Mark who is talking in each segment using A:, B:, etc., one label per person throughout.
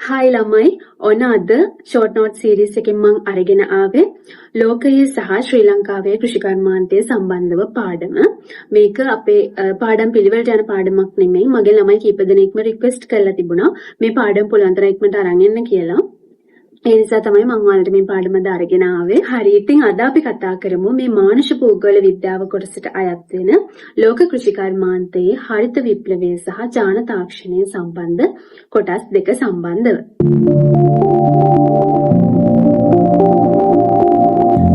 A: Hi ළමයි ඔන්න අද ෂෝට් නෝට් සීරීස් එකෙන් මම අරගෙන ආවේ ලෝකයේ සහ ශ්‍රී ලංකාවේ කෘෂිකර්මාන්තය සම්බන්ධව පාඩම. මේක අපේ පාඩම් පිළිවෙලට යන පාඩමක් නෙමෙයි. මගේ ළමයි කීප දෙනෙක්ම රික්වෙස්ට් කරලා තිබුණා මේ පාඩම් පුළුවන් තරම් ඉක්මනට අරන් එන්න කියලා. ඒ නිසා තමයි මම ඔයාලට මේ පාඩම අද අරගෙන ආවේ. හරි. ඉතින් අද අපි කතා කරමු මේ මානුෂ භූගෝල විද්‍යාව කොටසට අයත් වෙන ලෝක කෘෂිකර්මාන්තයේ හරිත විප්ලවය සහ ජාන තාක්ෂණය සම්බන්ධ කොටස් දෙක සම්බන්ධව.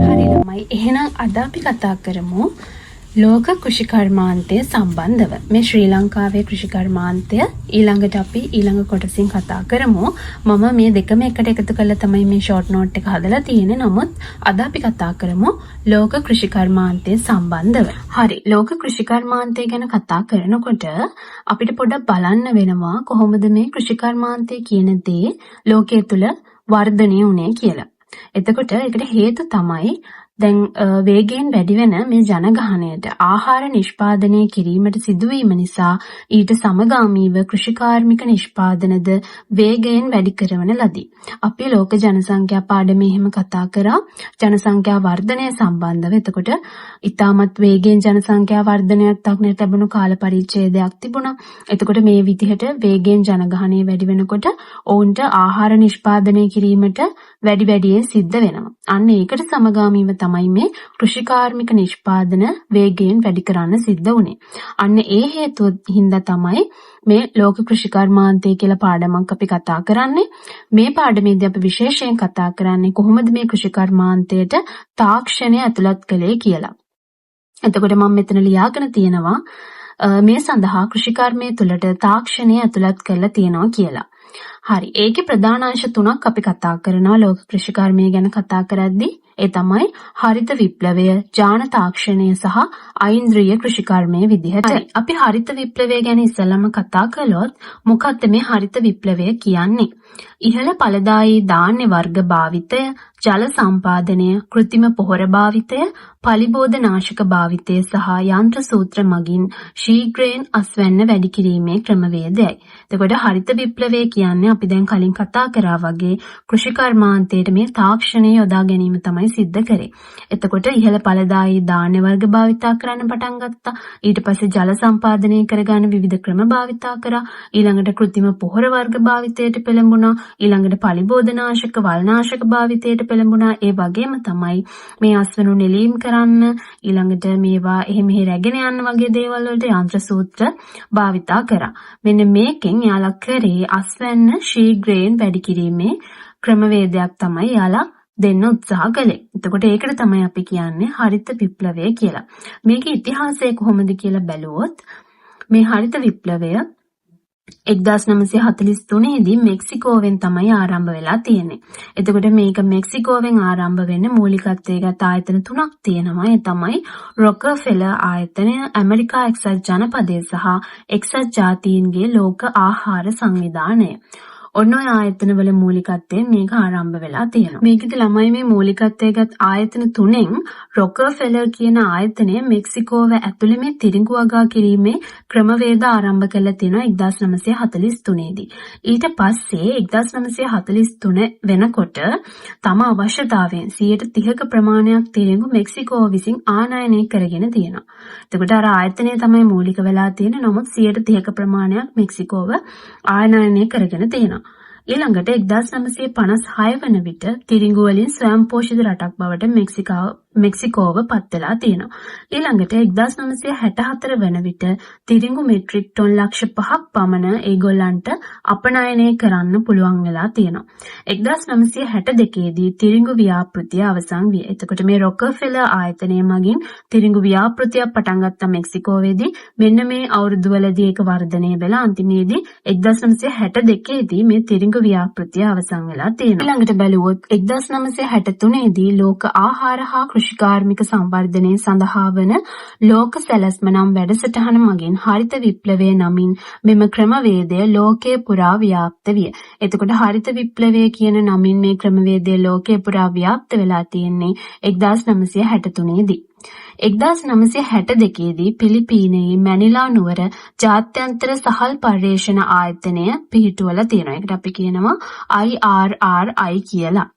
A: හරි ළමයි. එහෙනම් අද අපි කතා කරමු ලෝක කෘෂිකර්මාන්තය සම්බන්ධව. මේ ශ්‍රී ලංකාවේ කෘෂිකර්මාන්තය ඊළඟට අපි ඊළඟ කොටසින් කතා කරමු. මම මේ දෙකම එකට එකතු කරලා තමයි මේ ෂෝට් නෝට් එක හදලා තියෙන්නේ. නමුත් අද අපි කතා කරමු ලෝක කෘෂිකර්මාන්තය සම්බන්ධව. හරි. ලෝක කෘෂිකර්මාන්තය ගැන කතා කරනකොට අපිට පොඩ්ඩක් බලන්න වෙනවා කොහොමද මේ කෘෂිකර්මාන්තය කියන දේ ලෝකයේ තුල වර්ධනය වුණේ කියලා. එතකොට ඒකට හේතු තමයි දැන් වේගයෙන් වැඩි වෙන මේ ජනගහනයට ආහාර නිෂ්පාදනය කිරීමට සිදුවීම නිසා ඊට සමගාමීව කෘෂිකාර්මික නිෂ්පාදනද වේගයෙන් වැඩි කරන ලදී. අපි ලෝක ජනසංඛ්‍යා පාඩමේ එහෙම කතා කරා ජනසංඛ්‍යා වර්ධනය සම්බන්ධව. එතකොට ඉතාමත් වේගයෙන් ජනසංඛ්‍යා වර්ධනයක් දක්නට ලැබුණු කාල පරිච්ඡේදයක් තිබුණා. එතකොට මේ විදිහට වේගයෙන් ජනගහනය වැඩි වෙනකොට ඔවුන්ට ආහාර නිෂ්පාදනය කිරීමට වැඩි වැඩියෙන් සිද්ධ වෙනවා. අන්න ඒකට සමගාමීව තමයි මේ කෘෂිකාර්මික නිෂ්පාදන වේගයෙන් වැඩි කරන්න සිද්ධ වුණේ. අන්න ඒ හේතුව හින්දා තමයි මේ ලෝක කෘෂිකර්මාන්තය කියලා පාඩමක් අපි කතා කරන්නේ. මේ පාඩමේදී අපි විශේෂයෙන් කතා කරන්නේ කොහොමද මේ කෘෂිකර්මාන්තයට තාක්ෂණය ඇතුළත් කළේ කියලා. එතකොට මම මෙතන ලියාගෙන තියෙනවා මේ සඳහා කෘෂිකර්මයේ තුලට තාක්ෂණය ඇතුළත් කරලා තියෙනවා කියලා. හරි. ඒකේ ප්‍රධාන අංශ තුනක් අපි කතා කරනවා ලෝක කෘෂිකර්මය ගැන කතා කරද්දී. ඒ තමයි හරිත විප්ලවය, ජාන තාක්ෂණය සහ ඓන්ද්‍රීය කෘෂිකර්මයේ විදිහට. අපි හරිත විප්ලවය ගැන ඉස්සෙල්ලාම කතා කළොත් මොකක්ද මේ හරිත විප්ලවය කියන්නේ? ඉහළ ඵලදායී ධාන්‍ය වර්ග භාවිතය, ජල සම්පාදනය, කෘත්‍රිම පොහොර භාවිතය, පලිබෝධනාශක භාවිතය සහ යන්ත්‍ර සූත්‍ර මගින් ශීඝ්‍රයෙන් අස්වැන්න වැඩි කිරීමේ ක්‍රමවේදයයි. එතකොට හරිත විප්ලවය කියන්නේ අපි දැන් කලින් කතා කරා වගේ කෘෂිකර්මාන්තයේ මේ තාක්ෂණය යොදා ගැනීම තමයි සිද්ධ කරේ. එතකොට ඉහළ ඵලදායී ධාන්‍ය වර්ග භාවිතා කරන්න පටන් ගත්තා. ඊට පස්සේ ජල සම්පාදනය කරගන්න විවිධ ක්‍රම භාවිතා කරා. ඊළඟට කෘත්‍රිම පොහොර වර්ග භාවිතයට පෙළඹුණා. ඊළඟට පලිබෝධනාශක, වල්නාශක භාවිතයට පෙළඹුණා. ඒ වගේම තමයි මේ අස්වනු නෙලීම් කරන්න, ඊළඟට මේවා එහෙම රැගෙන යන්න වගේ දේවල් වලට යන්ත්‍ර සූත්‍ර භාවිතා කරා. මෙන්න මේකෙන් යාලා කරේ අස්වැන්න ශීඝ්‍රයෙන් වැඩි කිරීමේ ක්‍රමවේදයක් තමයි යාලා දෙන්න උත්සාහ කළේ. එතකොට ඒකට තමයි අපි කියන්නේ හරිත විප්ලවය කියලා. මේකේ ඉතිහාසය කොහොමද කියලා බැලුවොත් මේ හරිත විප්ලවය 1943 දී මෙක්සිකෝවෙන් තමයි ආරම්භ වෙලා තියෙන්නේ. එතකොට මේක මෙක්සිකෝවෙන් ආරම්භ වෙන්න මූලිකත්වයේ ගත ආයතන තුනක් තියෙනවා. ඒ තමයි රොකෆෙලර් ආයතනය, ඇමරිකා එක්සත් ජනපදය සහ එක්සත් ජාතීන්ගේ ලෝක ආහාර සංවිධානය. ඔන්න ඔය ආයතනවල මූලිකත්වයෙන් මේක ආරම්භ වෙලා තියෙනවා. මේකද ළමයි මේ මූලිකත්වයේගත් ආයතන තුනෙන් රොකෆෙලර් කියන ආයතනය මෙක්සිකෝව ඇතුළේ මේ තිරිඟු වගා කිරීමේ ක්‍රමවේද ආරම්භ කළා තියෙනවා 1943 දී. ඊට පස්සේ 1943 වෙනකොට තම අවශ්‍යතාවයෙන් 130ක ප්‍රමාණයක් තිරිඟු මෙක්සිකෝව විසින් ආනයනය කරගෙන තියෙනවා. එතකොට අර ආයතනය තමයි මූලික වෙලා තියෙන්නේ. නමුත් 130ක ප්‍රමාණයක් මෙක්සිකෝව ආනයනය කරගෙන තියෙනවා. ඊළඟට 1956 වන විට තිරිඟු වලින් ස්වයංපෝෂිත රටක් බවට මෙක්සිකෝව පත් වෙලා තියෙනවා. ඊළඟට 1964 වන විට තිරිඟු මෙට්‍රික් ටොන් ලක්ෂ 5ක් පමණ ඒගොල්ලන්ට අපනයනය කරන්න පුළුවන් වෙලා තියෙනවා. 1962 දී තිරිඟු ව්‍යාපෘතිය අවසන් විය. එතකොට මේ රොකෆෙලර් ආයතනය මගින් තිරිඟු ව්‍යාපෘතියක් පටන් ගත්ත මෙක්සිකෝවේදී මෙන්න මේ අවුරුදු වලදී ඒක වර්ධනය වෙලා අන්තිමේදී 1962 දී මේ තිරිඟු ව්‍යාපෘතිය අවසන් වෙලා තියෙනවා. ඊළඟට බැලුවොත් 1963 දී ලෝක ආහාර හා කෘෂිකාර්මික සංවර්ධනය සඳහා වන ලෝක සැලැස්ම නම් වැඩසටහන මගින් හරිත විප්ලවය නමින් මෙම ක්‍රමවේදය ලෝකයේ පුරා ව්‍යාප්ත විය. එතකොට හරිත විප්ලවය කියන නමින් මේ ක්‍රමවේදය ලෝකයේ පුරා ව්‍යාප්ත වෙලා තියෙන්නේ 1963 දී. 1962 දී පිලිපීනයේ මැනිලා නුවර ජාත්‍යන්තර සහල් පර්යේෂණ ආයතනය පිහිටුවලා තියෙනවා. ඒකට අපි කියනවා IRRI කියලා.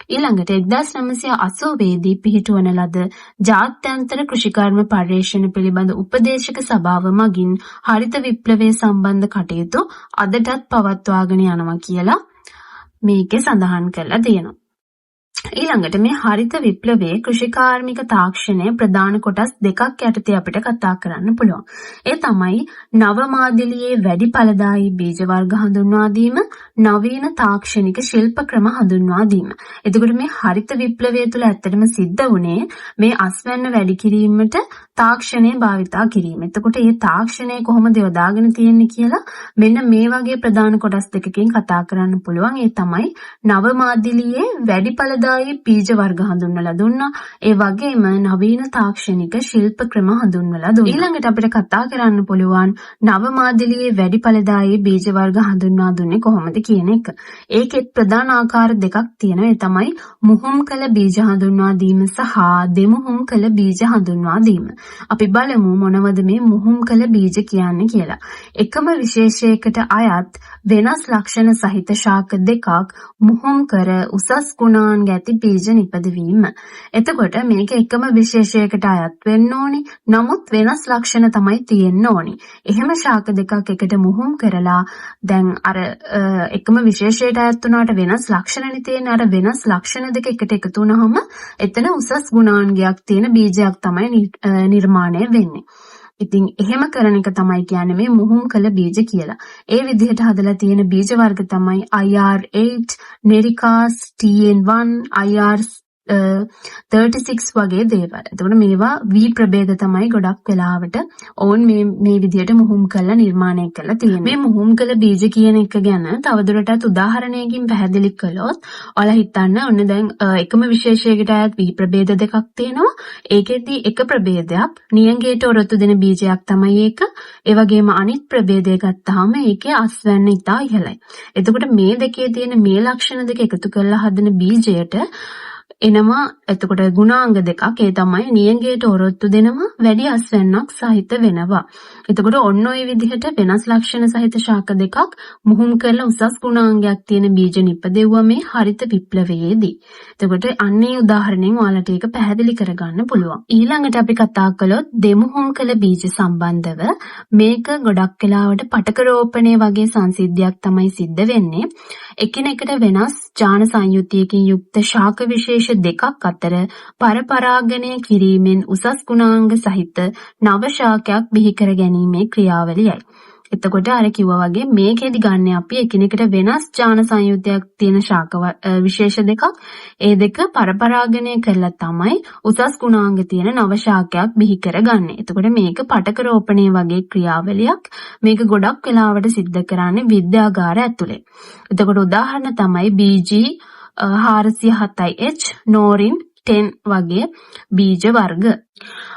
A: ඊළඟට 1980 දී පිහිටුවන ලද ජාත්‍යන්තර කෘෂිකර්ම පර්යේෂණ පිළිබඳ උපදේශක සභාව මගින් හරිත විප්ලවයේ සම්බන්ධ කටයුතු අදටත් පවත්වාගෙන යනවා කියලා මේකේ සඳහන් කරලා තියෙනවා. ඊළඟට මේ හරිත විප්ලවයේ කෘෂිකාර්මික තාක්ෂණය ප්‍රධාන කොටස් දෙකක් යටතේ අපිට කතා කරන්න පුළුවන්. ඒ තමයි නව මාදිලියේ වැඩි ඵලදායී බීජ වර්ග හඳුන්වා දීම, නවීන තාක්ෂණික ශිල්ප ක්‍රම හඳුන්වා දීම. එතකොට මේ හරිත විප්ලවය තුළ ඇත්තටම සිද්ධ වුණේ මේ අස්වැන්න වැඩි කිරීමට තාක්ෂණය භාවිතා කිරීම. එතකොට මේ තාක්ෂණය කොහොමද යොදාගෙන තියෙන්නේ කියලා මෙන්න මේ වගේ ප්‍රධාන කොටස් දෙකකින් කතා කරන්න පුළුවන්. ඒ තමයි නව මාදිලියේ වැඩි ඵලදායී බීජ වර්ග හඳුන්වලා දුන්නා. ඒ වගේම නවීන තාක්ෂණික ශිල්ප ක්‍රම හඳුන්වලා දුන්නා. ඊළඟට අපිට කතා කරන්න පුළුවන් නව මාදිලියේ වැඩි ඵලදායී බීජ වර්ග හඳුන්වා දුන්නේ කොහොමද කියන එක. ඒකෙත් ප්‍රධාන ආකාර දෙකක් තියෙනවා. ඒ තමයි මුහුම් කළ බීජ හඳුන්වා දීම සහ දෙමුහුම් කළ බීජ හඳුන්වා දීම. අපි බලමු මොනවද මේ මුහුම් කළ බීජ කියන්නේ කියලා. එකම විශේෂයකට අයත් වෙනස් ලක්ෂණ සහිත ශාක දෙකක් මුහුම් කර උසස් ගුණාංග ඇති බීජ නිපදවීම. එතකොට මේක එකම විශේෂයකට අයත් වෙන්න ඕනි. නමුත් වෙනස් ලක්ෂණ තමයි තියෙන්න ඕනි. එහෙම ශාක දෙකක් එකට මුහුම් කරලා දැන් අර එකම විශේෂයට අයත් වුණාට වෙනස් ලක්ෂණනේ තියෙන. අර වෙනස් ලක්ෂණ දෙක එකට එකතු වුණාම එතන උසස් ගුණාංගයක් තියෙන බීජයක් තමයි නිර්මාණය වෙන්නේ. ඉතින් එහෙම කරන එක තමයි කියන්නේ මේ මුහුම් කළ බීජ කියලා. ඒ විදිහට හදලා තියෙන බීජ වර්ග තමයි IR8, Nericas, TN1, IR36 වගේ දේවල්. එතකොට මේවා V ප්‍රභේද තමයි ගොඩක් වෙලාවට ඕන් මේ විදිහට මුහුම් කරලා නිර්මාණය කරලා තියෙන්නේ. මේ මුහුම් කළ බීජ කියන එක ගැන තවදුරටත් උදාහරණයකින් පැහැදිලි කළොත් ඔයාලා හිතන්න ඔන්න දැන් එකම විශේෂයකට අයත් V ප්‍රභේද දෙකක් තියෙනවා. ඒකෙදී එක ප්‍රභේදයක් නියඟයට ඔරොත්තු දෙන බීජයක් තමයි ඒක. ඒ වගේම අනිත් ප්‍රභේදය ගත්තාම ඒකේ අස්වැන්න ඉතා ඉහළයි. එතකොට මේ දෙකේ තියෙන මේ ලක්ෂණ දෙක එකතු කරලා හදන බීජයට එනවා එතකොට ගුණාංග දෙකක්. ඒ තමයි නියඟයට ඔරොත්තු දෙනවා, වැඩි අස්වැන්නක් සහිත වෙනවා. එතකොට ඔන්න ඔය විදිහට වෙනස් ලක්ෂණ සහිත ශාක දෙකක් මුහුම් කරලා උසස් ගුණාංගයක් තියෙන බීජ නිපදෙව්වා මේ හරිත විප්ලවයේදී. එතකොට අන්නේ උදාහරණයෙන් ඔයාලට ඒක පැහැදිලි කරගන්න පුළුවන්. ඊළඟට අපි කතා කළොත් දෙමුහුම් කළ බීජ සම්බන්ධව මේක ගොඩක් වෙලාවට පටක රෝපණය වගේ සංසිද්ධියක් තමයි සිද්ධ වෙන්නේ. එකිනෙකට වෙනස් ජාන සංයුතියකින් යුක්ත ශාක විශේෂ දෙකක් අතර පරපරාගණය කිරීමෙන් උසස් ගුණාංග සහිත නව ශාකයක් බිහි කර ගැනීමේ ක්‍රියාවලියයි. එතකොට අර කිව්වා වගේ මේකෙදි ගන්න අපි එකිනෙකට වෙනස් ජාන සංයුතියක් තියෙන ශාක විශේෂ දෙකක්. ඒ දෙක පරපරාගණය කරලා තමයි උසස් ගුණාංග තියෙන නව ශාකයක් බිහි කරගන්නේ. එතකොට මේක පටක රෝපණය වගේ ක්‍රියාවලියක්. මේක ගොඩක් වෙලාවට සිද්ධ කරන්නේ විද්‍යාගාර ඇතුලේ. එතකොට උදාහරණ තමයි BG 407H, Norin 10 වගේ බීජ වර්ග.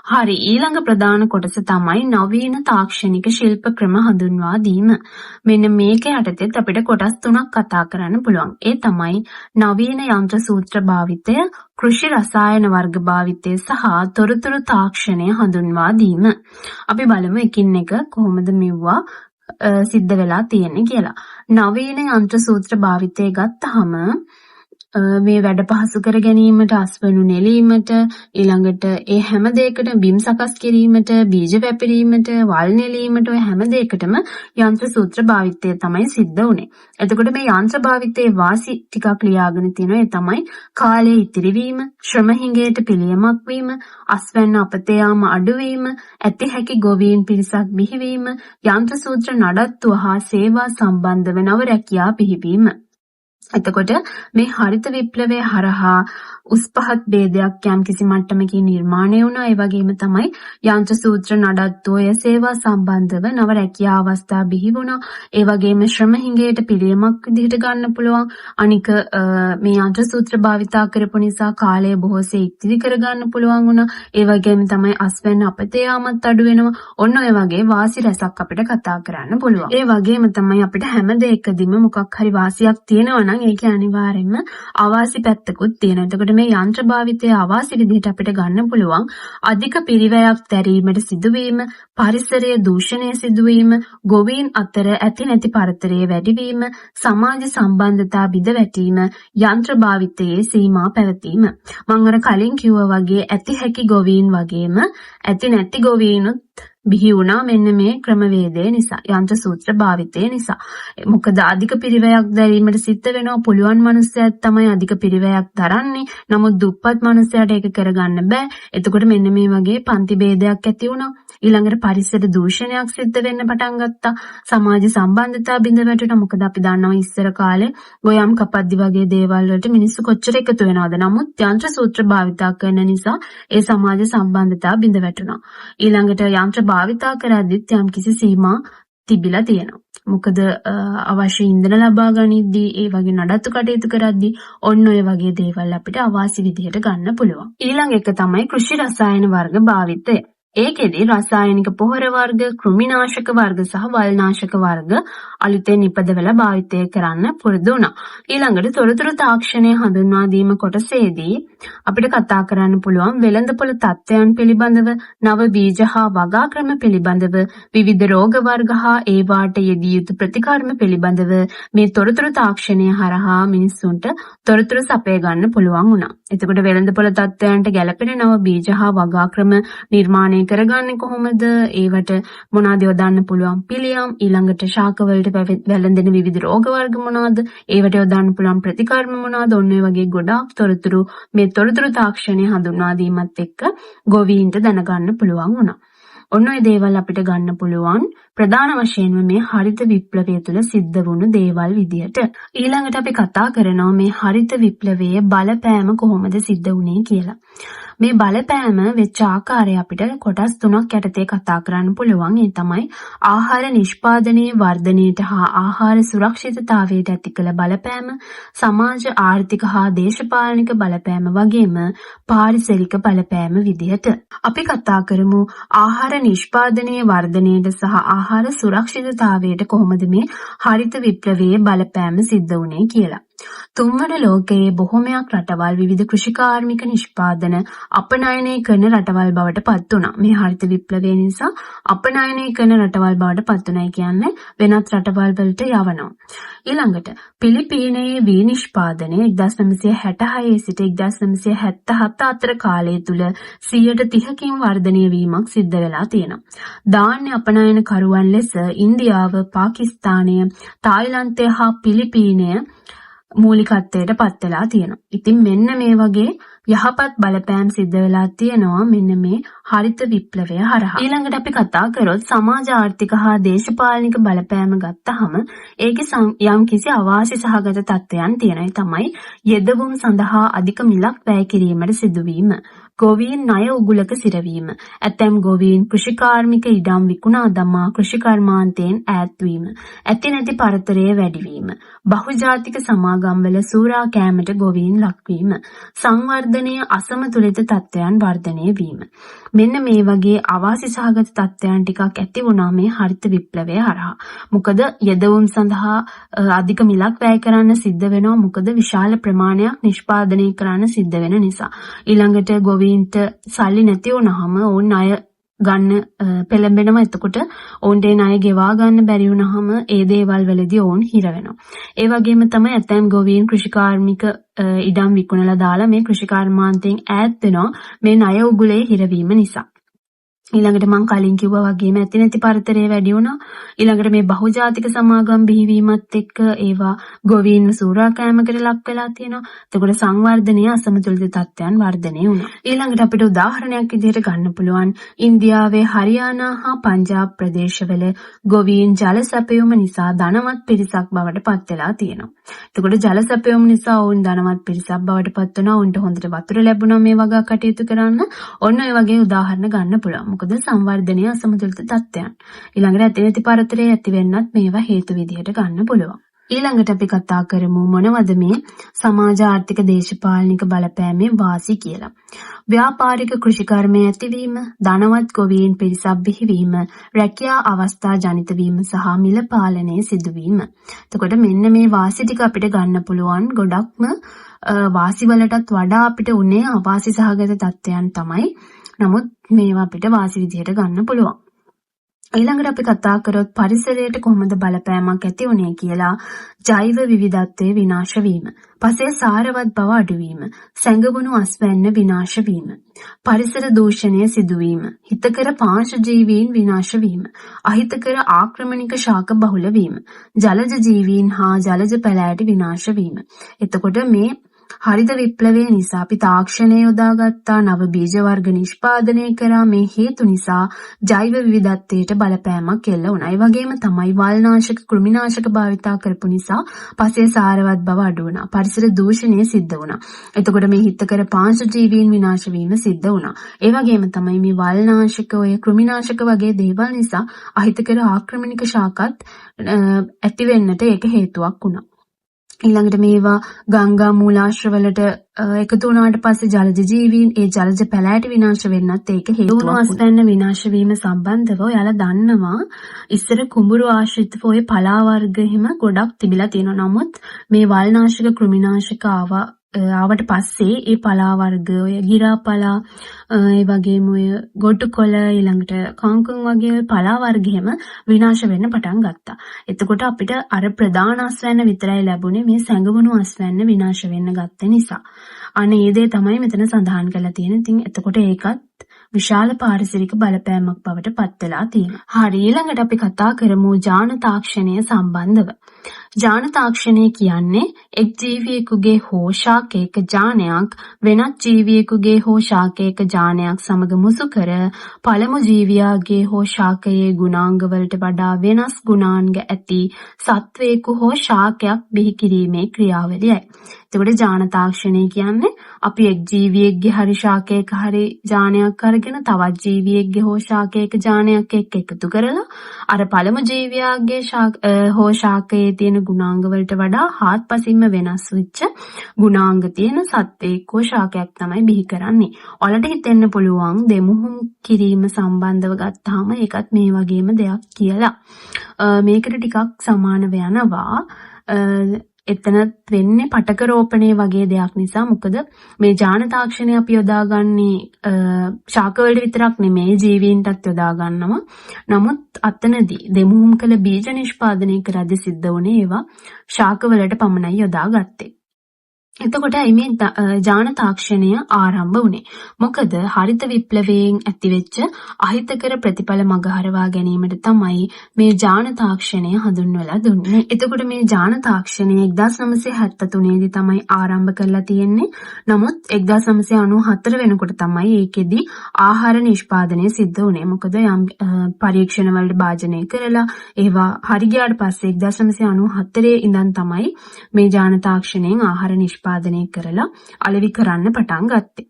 A: හරි, ඊළඟ ප්‍රධාන කොටස තමයි නවීන තාක්ෂණික ශිල්ප ක්‍රම හඳුන්වා දීම. මෙන්න මේක යටතේත් අපිට කොටස් තුනක් කතා කරන්න පුළුවන්. ඒ තමයි නවීන යන්ත්‍ර සූත්‍ර භාවිතය, කෘෂි රසායන වර්ග භාවිතය සහ තොරතුරු තාක්ෂණය හඳුන්වා දීම. අපි බලමු එකින් එක කොහොමද මෙවුවා සිද්ධ වෙලා තියෙන්නේ කියලා. නවීන යන්ත්‍ර සූත්‍ර භාවිතය ගත්තහම මේ වැඩ පහසු කර ගැනීමට, අස්වනු නෙලීමට, ඊළඟට ඒ හැම දෙයකටම බිම් සකස් කිරීමට, බීජ වැපිරීමට, වල් නෙලීමට ඔය හැම දෙයකටම යන්ත්‍ර සූත්‍ර භාවිතය තමයි සිද්ධ වුනේ. එතකොට මේ යන්ත්‍ර භාවිතයේ වාසි ටිකක් ලියාගෙන තියෙනවා. ඒ තමයි කාලය ඉතිරි වීම, ශ්‍රම හිඟයට පිළියමක් වීම, අස්වැන්න අපතේ යාම අඩු වීම, ඇති හැකි ගොවීන් පිරිසක් බිහිවීම, යන්ත්‍ර සූත්‍ර නඩත්තුව හා සේවා සම්බන්ධව නව රැකියා පිහිවීම. එතකොට මේ හරිත විප්ලවය හරහා උස් පහත් ભેදයක් යම්කිසි මට්ටමකින් නිර්මාණය වුණා. ඒ වගේම තමයි යන්ත්‍ර සූත්‍ර නඩත්තු ඔය සේවා සම්බන්ධව නව රැකියා අවස්ථා බිහි වුණා. ඒ වගේම ශ්‍රම හිඟයට පිළියමක් විදිහට ගන්න පුළුවන්. අනික මේ යන්ත්‍ර සූත්‍ර භාවිතා කරපු නිසා කාලය බොහෝසේ ඉක්තිරි කරගන්න පුළුවන් වුණා. ඒ වගේම තමයි අස්වැන්න අපතේ යාමත් අඩු වෙනවා. ඔන්න ඔය වගේ වාසි රැසක් අපිට කතා කරන්න පුළුවන්. ඒ වගේම තමයි අපිට හැම දෙයකදීම මොකක් හරි වාසියක් තියෙනවා නම් ඒකේ අනිවාර්යෙන්ම අවාසි පැත්තකුත් තියෙනවා. එතකොට මේ යන්ත්‍ර භාවිතය අවාසි විදිහට අපිට ගන්න පුළුවන්. අධික පිරිවැයක් දැරීමට සිදුවීම, පරිසරයේ දූෂණය සිදුවීම, ගොවීන් අතර ඇති නැති පරතරයේ වැඩිවීම, සමාජ සම්බන්ධතා බිඳ වැටීම, යන්ත්‍ර භාවිතයේ සීමා පැවතීම. මම අර කලින් කිව්වා වගේ ඇති හැකි ගොවීන් වගේම ඇති නැති ගොවීනුත් බිහි වුණා මෙන්න මේ ක්‍රමවේදය නිසා, යන්ත්‍ර සූත්‍ර භාවිතය නිසා. මොකද අධික පිරිවැයක් දැරීමට සිද්ධ වෙනවා. පුළුවන් මනුස්සයෙක් තමයි අධික පිරිවැයක් දරන්නේ. නමුත් දුප්පත් මනුස්සයාට ඒක කරගන්න බෑ. එතකොට මෙන්න මේ වගේ පන්ති ભેදයක් ඇති වුණා. ඊළඟට පරිසර දූෂණයක් සිද්ධ වෙන්න පටන් ගත්තා. සමාජ සම්බන්ධතා බිඳ වැටුණා. මොකද අපි දන්නවා ඉස්සර කාලේ ගොයම් කපද්දි වගේ දේවල් වලට මිනිස්සු කොච්චර එකතු වෙනවද. නමුත් යන්ත්‍ර සූත්‍ර භාවිතා කරන නිසා ඒ සමාජ සම්බන්ධතා බිඳ වැටුණා. ඊළඟට යන්ත්‍ර භාවිතා කරද්දිත් යම්කිසි සීමා තිබිලා තියෙනවා. මොකද අවශ්‍ය ඉන්ධන ලබා ගනිද්දී ඒ වගේ නඩත්තු කටයුතු කරද්දී ඔන්න ඔය වගේ දේවල් අපිට අවාසි විදිහට ගන්න පුළුවන්. ඊළඟ එක තමයි කෘෂි රසායන වර්ග භාවිතය. ඒකෙදි රසායනික පොහොර වර්ග, කෘමිනාශක වර්ග සහ වල්නාශක වර්ග අලුතෙන් ඉපදවලා භාවිතය කරන්න පුරුදු වුණා. ඊළඟට තොරතුරු තාක්ෂණය හඳුන්වා දීම කොටසේදී අපිට කතා කරන්න පුළුවන් වෙළඳපොළ තත්ත්වයන් පිළිබඳව, නව බීජ හා වගා ක්‍රම පිළිබඳව, විවිධ රෝග වර්ග හා ඒවාට යෙදිය යුතු ප්‍රතිකර්ම පිළිබඳව මේ තොරතුරු තාක්ෂණය හරහා මිනිස්සුන්ට තොරතුරු සපය ගන්න පුළුවන් වුණා. එතකොට වෙළඳපොළ තත්ත්වයන්ට ගැළපෙන නව බීජ හා වගා ක්‍රම නිර්මාණය කරගන්නේ කොහොමද? ඒවට මොනවද යොදන්න පුළුවන් පිළියම්, ඊළඟට ශාක වලට වැළඳෙන විවිධ රෝග වර්ග මොනවද? ඒවට යොදන්න පුළුවන් ප්‍රතිකර්ම මොනවද? ඔන්න ඔය වගේ ගොඩාක් තොරතුරු මේ තොරතුරු තාක්ෂණය හඳුන්වා දීමත් එක්ක ගොවීන්ට දැනගන්න පුළුවන් වුණා. ඔන්න ඔය දේවල් අපිට ගන්න පුළුවන් ප්‍රධාන වශයෙන්ම මේ හරිත විප්ලවය තුළ සිද්ධ වුණු දේවල් විදියට. ඊළඟට අපි කතා කරනවා මේ හරිත විප්ලවයේ බලපෑම කොහොමද සිද්ධ වුණේ කියලා. මේ බලපෑම වෙච්ච ආකාරය අපිට කොටස් 3ක් යටතේ කතා කරන්න පුළුවන්. ඒ තමයි ආහාර නිෂ්පාදනයේ වර්ධනයට හා ආහාර සුරක්ෂිතතාවයට ඇති කළ බලපෑම, සමාජ ආර්ථික හා දේශපාලනික බලපෑම වගේම පාරිසරික බලපෑම විදිහට. අපි කතා කරමු ආහාර නිෂ්පාදනයේ වර්ධනයට සහ ආහාර සුරක්ෂිතතාවයට කොහොමද මේ හරිත විප්ලවයේ බලපෑම සිද්ධ වුණේ කියලා. තුන්වන ලෝකයේ බොහොමයක් රටවල් විවිධ කෘෂිකාර්මික නිෂ්පාදන අපනයනය කරන රටවල් බවට පත් වුණා. මේ හරිත විප්ලවය නිසා අපනයනය කරන රටවල් බවට පත් වුණා කියන්නේ වෙනත් රටවල් වලට යවනවා. ඊළඟට පිලිපීනයේ වී නිෂ්පාදනය 1966 සිට 1977 අතර කාලය තුල 130කින් වර්ධනය වීමක් සිද්ධ වෙලා තියෙනවා. ධාන්‍ය අපනයන කරුවන් ලෙස ඉන්දියාව, පාකිස්තානය, තායිලන්තය හා පිලිපීනය මූලිකත්වයට පත් වෙලා තියෙනවා. ඉතින් මෙන්න මේ වගේ යහපත් බලපෑම් සිද්ධ වෙලා තියෙනවා මෙන්න මේ හරිත විප්ලවය හරහා. ඊළඟට අපි කතා කරොත් සමාජ ආර්ථික හා දේශපාලනික බලපෑම ගත්තහම ඒකේ යම් කිසි අවාසි සහගත තත්ත්වයන් තියෙනවා. ඒ තමයි යෙදවුම් සඳහා අධික මිලක් වැය කිරීමට සිදුවීම, ගොවීන් ණය උගුලක සිරවීම, ඇතැම් ගොවීන් කෘෂිකාර්මික ඉඩම් විකුණා දමා කෘෂිකර්මාන්තයෙන් ඈත්වීම, ඇති නැති පරතරය වැඩිවීම, බහුජාතික සමාගම්වල සූරා කෑමට ගොවීන් ලක්වීම, සංවර්ධනය අසමතුලිත තත්ත්වයන් වර්ධනය වීම. මෙන්න මේ වගේ අවාසි සහගත තත්ත්වයන් ටිකක් ඇති වුණා මේ හරිත විප්ලවය හරහා. මොකද යෙදවුම් සඳහා අධික මිලක් වැය කරන්න සිද්ධ වෙනවා. මොකද විශාල ප්‍රමාණයක් නිෂ්පාදනය කරන්න සිද්ධ වෙන නිසා. ඊළඟට ගොවීන්ට සල්ලි නැති වුණාම ඕන් ණය ගන්න පෙළඹෙනවා. එතකොට ඔවුන්ට ඒ ණය ගෙවා ගන්න බැරි වුණාම ඒ දේවල් වලදී ඔවුන් හිර වෙනවා. ඒ වගේම තමයි ඇතැම් ගොවීන් කෘෂිකාර්මික ඉඩම් විකුණලා දාලා මේ කෘෂිකර්මාන්තයෙන් ඈත් වෙනවා මේ ණය උගුලේ හිරවීම නිසා. ඊළඟට මං කලින් කිව්වා වගේම ඇති නැති පරතරය වැඩි වුණා. ඊළඟට මේ බහුජාතික සමාගම් බිහිවීමත් එක්ක ඒවා ගොවීන්ව සූරාකෑමකට ලක් වෙලා තියෙනවා. එතකොට සංවර්ධනීය අසමතුලිත තත්ත්වයන් වර්ධනය වුණා. ඊළඟට අපිට උදාහරණයක් විදිහට ගන්න පුළුවන් ඉන්දියාවේ හරියානා හා පංජාබ් ප්‍රදේශවල ගොවීන් ජල සැපයුම නිසා ධනවත් පිරිසක් බවට පත් වෙලා තියෙනවා. එතකොට ජල සැපයුම නිසා ඔවුන් ධනවත් පිරිසක් බවට පත් වෙනවා. ඔවුන්ට හොඳට වතුර ලැබුණා මේ වගේ කටයුතු කරන්න. ඔන්න ඔය වගේ උදාහරණ ගන්න පුළුවන්. මොකද සංවර්ධනීය අසමතුලිත තත්ත්වයන්. ඊළඟට ඇති නැති පරතරය ඇති වෙන්නත් මේවා හේතු විදිහට ගන්න පුළුවන්. ඊළඟට අපි කතා කරමු මොනවද මේ සමාජ ආර්ථික දේශපාලනික බලපෑමේ වාසි කියලා. ව්‍යාපාරික කෘෂිකර්මය ඇතිවීම, ධනවත් ගොවීන් පිරිසක් බිහිවීම, රැකියා අවස්ථා ජනිත වීම සහ මිල පාලනයේ සිදුවීම. එතකොට මෙන්න මේ වාසි ටික අපිට ගන්න පුළුවන්. ගොඩක්ම වාසි වලටත් වඩා අපිට උනේ අවාසි සහගත තත්ත්වයන් තමයි. නමුත් මේවා අපිට වාසි විදිහට ගන්න පුළුවන්. ඊළඟට අපි කතා කරොත් පරිසරයට කොහොමද බලපෑමක් ඇති වුනේ කියලා. ජෛව විවිධත්වයේ විනාශ වීම, පසේ සාරවත් බව අඩුවීම, සැඟවුණු අස්වැන්න විනාශ වීම, පරිසර දූෂණය සිදුවීම, හිතකර පාංශ ජීවීන් විනාශ වීම, අහිතකර ආක්‍රමණික ශාක බහුල වීම, ජලජ ජීවීන් හා ජලජ පැලෑටි විනාශ වීම. එතකොට මේ හරිත විප්ලවය නිසා අපි තාක්ෂණය යොදාගත්තා, නව බීජ වර්ග නිෂ්පාදනය කරා. මේ හේතු නිසා ජෛව විවිධත්වයට බලපෑමක් එල්ල වුණා. ඒ වගේම තමයි වල්නාශක කෘමිනාශක භාවිතා කරපු නිසා පසේ සාරවත් බව අඩු වුණා. පරිසර දූෂණය සිද්ධ වුණා. එතකොට මේ හිතකර පාංශ ජීවීන් විනාශ වීම සිද්ධ වුණා. ඒ වගේම තමයි මේ වල්නාශක ඔය කෘමිනාශක වගේ දේවල් නිසා අහිතකර ආක්‍රමණික ශාකත් ඇති වෙන්නට ඒක හේතුවක් වුණා. ඊළඟට මේවා ගංගා මූලාශ්‍රවලට එකතු වුණාට පස්සේ ජලජ ජීවීන් ඒ ජලජ පැලෑටි විනාශ වෙන්නත් ඒක හේතුවක්. අස්වැන්න විනාශ වීම සම්බන්ධව ඔයාලා දන්නවා ඉස්සර කුඹුරු ආශ්‍රිතව ඔය පලා වර්ග හිම ගොඩක් තිබිලා තියෙනවා. නමුත් මේ වල්නාශක කෘමිනාශක ආවට පස්සේ ඒ පලා වර්ග ඔය ගිරා පලා ඒ වගේම ඔය ගොටුකොළ ඊළඟට කාංකුන් වගේ පලා වර්ග හිම විනාශ වෙන්න පටන් ගත්තා. එතකොට අපිට අර ප්‍රධාන අස්වැන්න විතරයි ලැබුණේ. මේ සැඟවුණු අස්වැන්න විනාශ වෙන්න ගත්ත නිසා. අනේ ඒ දේ තමයි මෙතන සඳහන් කරලා තියෙන්නේ. ඉතින් එතකොට ඒකත් විශාල පාරිසරික බලපෑමක් බවට පත් වෙලා තියෙනවා. හරි, ඊළඟට අපි කතා කරමු ජාන තාක්ෂණය සම්බන්ධව. ජාන තාක්ෂණය කියන්නේ එක් ජීවියෙකුගේ හෝ ශාකයක ජානයක් වෙනත් ජීවියෙකුගේ හෝ ශාකයක ජානයක් සමග මුසු කර පළමු ජීවියාගේ හෝ ශාකයේ ගුණාංගවලට වඩා වෙනස් ගුණාංග ඇති සත්වයෙකු හෝ ශාකයක් බිහි කිරීමේ ක්‍රියාවලියයි. එතකොට ජාන තාක්ෂණය කියන්නේ අපි එක් ජීවියෙක්ගේ හරි ශාකයක හරි ජානයක් අරගෙන තවත් ජීවියෙක්ගේ හෝ ශාකයක ජානයක් එක්ක එකතු කරලා අර පළමු ජීවියාගේ හෝ ශාකයේ තියෙන ගුණාංග වලට වඩා හාත්පසින්ම වෙනස් වෙච්ච ගුණාංග තියෙන සත්වයක හෝ ශාකයක් තමයි බිහි කරන්නේ. ඔයාලට හිතෙන්න පුළුවන් දෙමුහුම් කිරීම සම්බන්ධව ගත්තාම ඒකත් මේ වගේම දෙයක් කියලා. මේකට ටිකක් සමානව යනවා. එතනත් වෙන්නේ පටක රෝපණය වගේ දෙයක් නිසා. මොකද මේ ජාන තාක්ෂණය අපි යොදාගන්නේ ශාකවලට විතරක් නෙමෙයි ජීවීන්ටත් යොදා ගන්නවා. නමුත් අතනදී දෙමුහුම් කළ බීජ නිෂ්පාදනය කරද්දී සිද්ධ වුණේ ඒවා ශාකවලට පමණයි යොදාගත්තේ. එතකොට මේ ජාන තාක්ෂණය ආරම්භ වුණේ. මොකද හරිත විප්ලවයෙන් ඇතිවෙච්ච අහිතකර ප්‍රතිඵල මගහරවා ගැනීමට තමයි මේ ජාන තාක්ෂණය හඳුන්වලා දුන්නේ. එතකොට මේ ජාන තාක්ෂණය 1973 දී තමයි ආරම්භ කරලා තියෙන්නේ. නමුත් 1994 වෙනකොට තමයි ඒකෙදි ආහාර නිෂ්පාදනය සිද්ධ වුණේ. මොකද යම් පරීක්ෂණ වලට භාජනය කරලා ඒවා හරි ගියාට පස්සේ 1994 ඉඳන් තමයි මේ ජාන තාක්ෂණයෙන් ආහාර නිෂ්පාදනය කරලා අලෙවි කරන්න පටන් ගත්තේ.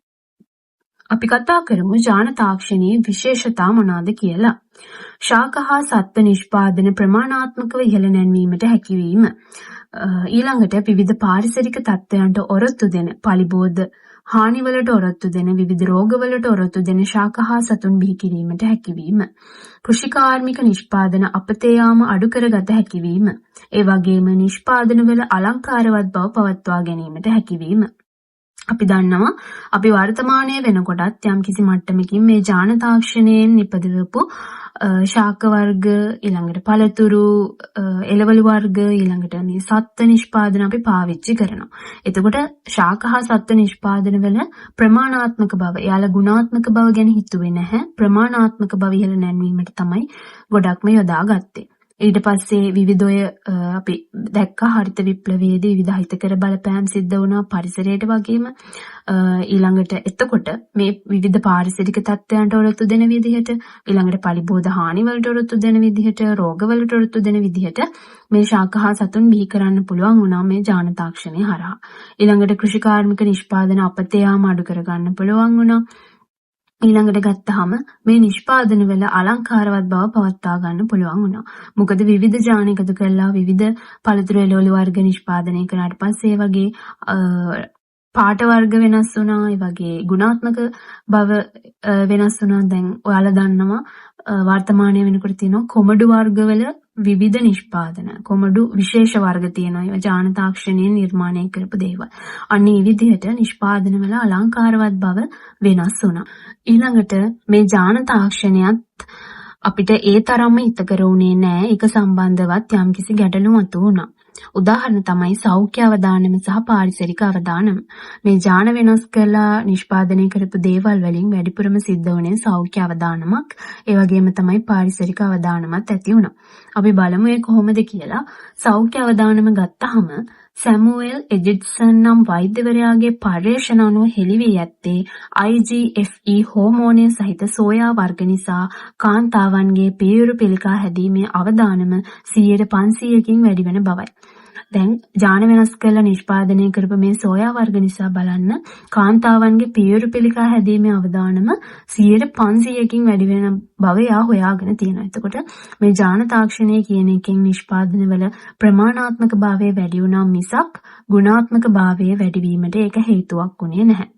A: අපි කතා කරමු ජාන තාක්ෂණයේ විශේෂතා මොනවාද කියලා. ශාක හා සත්ව නිෂ්පාදන ප්‍රමාණාත්මකව ඉහළ නැන්වීමට හැකියවීම. ඊළඟට විවිධ පාරිසරික තත්ත්වයන්ට ඔරොත්තු දෙන පලිබෝධ හානිවලට ඔරොත්තු දෙන විවිධ රෝගවලට ඔරොත්තු දෙන ශාක හා සතුන් බිහි කිරීමට හැකියවීම. කෘෂිකාර්මික නිෂ්පාදන අපතේ යාම අඩු කරගත හැකියවීම. ඒ වගේම නිෂ්පාදනවල අලංකාරවත් බව පවත්වා ගැනීමට හැකියවීම. අපි දන්නවා අපි වර්තමානයේ වෙනකොටත් යම් කිසි මට්ටමකින් මේ ඥාන තාක්ෂණයෙන් නිපදවපු ශාක වර්ග ඊළඟට පළතුරු එළවලු වර්ග ඊළඟට මේ සත්ත්ව නිෂ්පාදන අපි පාවිච්චි කරනවා. එතකොට ශාක හා සත්ත්ව නිෂ්පාදන වල ප්‍රමාණාත්මක බව, එයාලා ගුණාත්මක බව ගැන හිතුවේ නැහැ. ප්‍රමාණාත්මක බව ඉහළ නැන්වීමට තමයි ගොඩක්ම යොදාගත්තේ. ඊට පස්සේ විවිධය අපි දැක්කා හරිත විප්ලවයේදී විවිධ හිතකර බලපෑම් සිද්ධ වුණා පරිසරයට වගේම ඊළඟට එතකොට මේ විවිධ පාරිසරික තත්ත්වයන්ට ඔරොත්තු දෙන විදිහට ඊළඟට පලිබෝධ හානි වලට ඔරොත්තු දෙන විදිහට රෝග වලට ඔරොත්තු දෙන විදිහට මේ ශාක හා සතුන් බිහි කරන්න පුළුවන් වුණා මේ ඥාන තාක්ෂණය හරහා. ඊළඟට කෘෂිකාර්මික නිෂ්පාදන අපතයාම අඩු කරගන්න පුළුවන් වුණා. ඊළඟට ගත්තාම මේ නිෂ්පාදන වල අලංකාරවත් බව පවත්වා ගන්න පුළුවන් වුණා. මොකද විවිධ ඥාන එකතු කරලා විවිධ පළතුරු එළවලු වර්ග නිෂ්පාදනය කරාට පස්සේ ඒ වගේ පාට වර්ග වෙනස් වුණා. ඒ වගේ ගුණාත්මක බව වෙනස් වුණා. දැන් ඔයාලා දන්නවා වර්තමානයේ වෙනකොට තියෙනවා කොමඩු වර්ගවල විවිධ නිෂ්පාදන. කොමඩු විශේෂ වර්ග තියෙනවා. ඒවා ඥාන තාක්ෂණයෙන් නිර්මාණය කරපු දේවල්. අන්න ඒ විදිහට නිෂ්පාදන වල අලංකාරවත් බව වෙනස් වුණා. ඊළඟට මේ ඥාන තාක්ෂණයත් අපිට ඒ තරම්ම හිතකර වුණේ නෑ. ඒක සම්බන්ධවත් යම්කිසි ගැටලු මතු වුණා. උදාහරණ තමයි සෞඛ්‍ය අවදානම සහ පාරිසරික අවදානම. මේ ඥාන වෙනස් කරලා නිෂ්පාදනය කරපු දේවල් වලින් වැඩිපුරම සිද්ධ වුණේ සෞඛ්‍ය අවදානමක්. ඒ වගේම තමයි පාරිසරික අවදානමත් ඇති වුණා. අපි බලමු ඒ කොහොමද කියලා. සෞඛ්‍ය අවදානම ගත්තහම සැමුවෙල් එජිඩ්සන් නම් වෛද්‍යවරයාගේ පර්යේෂණ අනුව හෙළි වී ඇත්තේ IGFE හෝමෝනය සහිත සෝයා වර්ග නිසා කාන්තාවන්ගේ පියවරු පිළිකා හැදීමේ අවදානම 500%කින් වැඩි වෙන බවයි. දැන් ඥාන වෙනස් කරලා නිෂ්පාදනය කරපු මේ සෝයා වර්ග නිසා බලන්න කාන්තාවන්ගේ පියවරු පිළිකා හැදීමේ අවදානම 500%කින් වැඩි වෙන බව යා හොයාගෙන තියෙනවා. එතකොට මේ ඥාන තාක්ෂණය කියන එකෙන් නිෂ්පාදන වල ප්‍රමාණාත්මක භාවය වැඩි වුණා මිසක් ගුණාත්මක භාවය වැඩි වීමට ඒක හේතුවක් වුණේ නැහැ.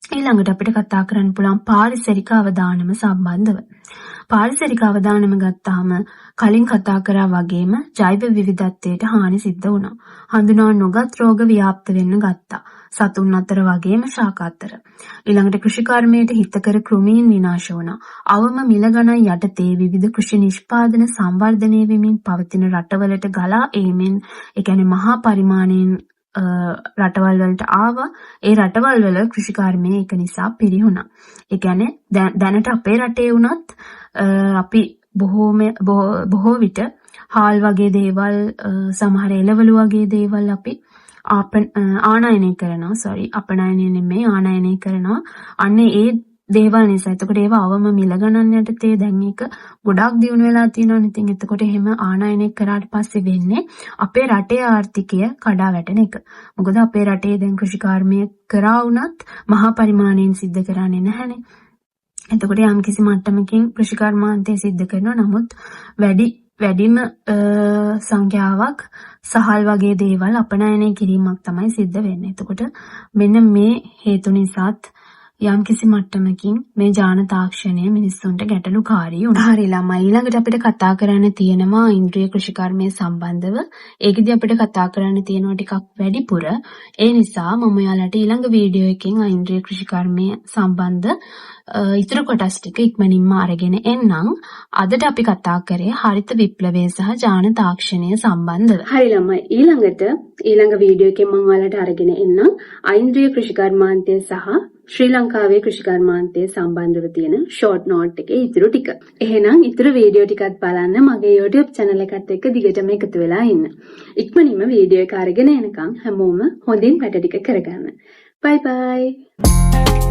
A: ඊළඟට අපිට කතා කරන්න පුළුවන් පාරිසරික අවදානම සම්බන්ධව. පාරිසරික අවදානම ගත්තාම කලින් කතා කරා වගේම ජෛව විවිධත්වයට හානි සිද්ධ වුණා. හඳුනා නොගත් රෝග ව්‍යාප්ත වෙන්න ගත්තා. සතුන් අතර වගේම ශාක අතර. ඊළඟට කෘෂිකර්මයට හිතකර කෘමීන් විනාශ වුණා. අවම මිල ගණන් යටතේ විවිධ කෘෂි නිෂ්පාදන සංවර්ධනය වෙමින් පවතින රටවලට ගලා ඒමෙන් ඒ කියන්නේ මහා පරිමාණයෙන් රටවල් වලට ආවා. ඒ රටවල් වල කෘෂිකර්මය ඒක නිසා පිරිහුණා. ඒ කියන්නේ දැනට අපේ රටේ වුණත් අපි බොහෝ විට හාල් වගේ දේවල් සමහර එළවලු වගේ දේවල් අපි ආනයනය කරනවා. අපනයනය නෙමෙයි ආනයනය කරනවා. අන්න ඒ දේවල් නිසා. එතකොට ඒවා අවම මිල ගණන් යටතේ දැන් ඒක ගොඩක් දියුණු වෙලා තියෙනවා. ඉතින් එතකොට එහෙම ආනයනය කරාට පස්සේ වෙන්නේ අපේ රටේ ආර්ථිකය කඩා වැටෙන එක. මොකද අපේ රටේ දැන් කෘෂිකාර්මය කරා වුණත් මහා පරිමාණයෙන් සිද්ධ කරන්නේ නැහැනේ. එතකොට යම්කිසි මට්ටමකින් කෘෂිකර්මාන්තය සිද්ධ කරනවා. නමුත් වැඩිම සංඛ්‍යාවක් සහල් වගේ දේවල් අපනයනය කිරීමක් තමයි සිද්ධ වෙන්නේ. එතකොට මෙන්න මේ හේතු නිසාත් යම්කිසි මට්ටමකින් මේ ඥාන තාක්ෂණය මිනිස්සුන්ට ගැටලුකාරී වුණා. හරි ළමයි ඊළඟට අපිට කතා කරන්න තියෙනවා ඉන්ද්‍රිය කෘෂිකර්මයේ සම්බන්ධව. ඒකෙදි අපිට කතා කරන්න තියෙනවා ටිකක් වැඩිපුර. ඒ නිසා මම ඔයාලට ඊළඟ වීඩියෝ එකෙන් ඉන්ද්‍රිය කෘෂිකර්මයේ සම්බන්ධ ඉතුරු කොටස් ටික ඉක්මනින්ම අරගෙන එන්නම්. අදට අපි කතා කරේ හරිත විප්ලවය සහ ඥාන තාක්ෂණය සම්බන්ධව. හරි ළමයි ඊළඟ වීඩියෝ එකෙන් මම ඔයාලට අරගෙන එන්නම් ඉන්ද්‍රිය කෘෂිකර්මාන්තය සහ ශ්‍රී ලංකාවේ කෘෂිකර්මාන්තය සම්බන්ධව තියෙන ෂෝට් නෝට් එකේ ඉතුරු ටික. එහෙනම් ඉතුරු වීඩියෝ ටිකත් බලන්න මගේ YouTube channel එකත් එක්ක දිගටම එකතු වෙලා ඉන්න. ඉක්මනින්ම වීඩියෝ එක අරගෙන එනකම් හැමෝම හොඳින් වැඩ ටික කරගන්න. bye bye.